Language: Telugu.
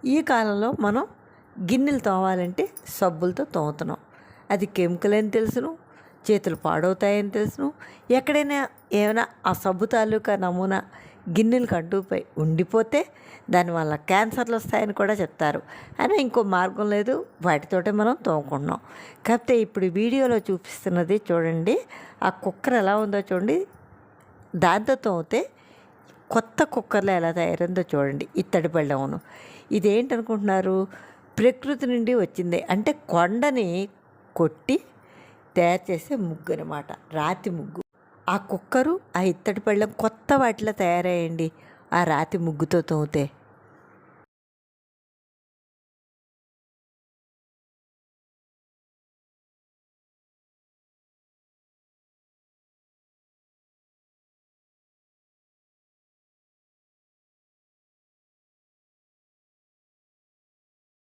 ఈ కాలంలో మనం గిన్నెలు తోమాలంటే సబ్బులతో తోముతున్నాం. అది కెమికల్ అని తెలుసును, చేతులు పాడవుతాయని తెలుసును. ఎక్కడైనా ఏమైనా ఆ సబ్బు తాలూకా నమూనా గిన్నెలకు అంటుకుపోయి ఉండిపోతే దానివల్ల క్యాన్సర్లు వస్తాయని కూడా చెప్తారు. అయినా ఇంకో మార్గం లేదు, వాటితోటే మనం తోముకుంటున్నాం. కాకపోతే ఇప్పుడు వీడియోలో చూపిస్తున్నది చూడండి, ఆ కుక్కర్ ఎలా ఉందో చూడండి. దాంతో తోమితే కొత్త కుక్కర్లో ఎలా తయారైందో చూడండి. ఇత్తడి పళ్ళెమును ఇదేంటనుకుంటున్నారు, ప్రకృతి నుండి వచ్చింది. అంటే కొండని కొట్టి తయారు చేసే ముగ్గు అనమాట, రాతి ముగ్గు. ఆ కుక్కరు, ఆ ఇత్తడి పళ్ళెం కొత్త వాటిలో తయారయ్యండి ఆ రాతి ముగ్గుతో తోమితే.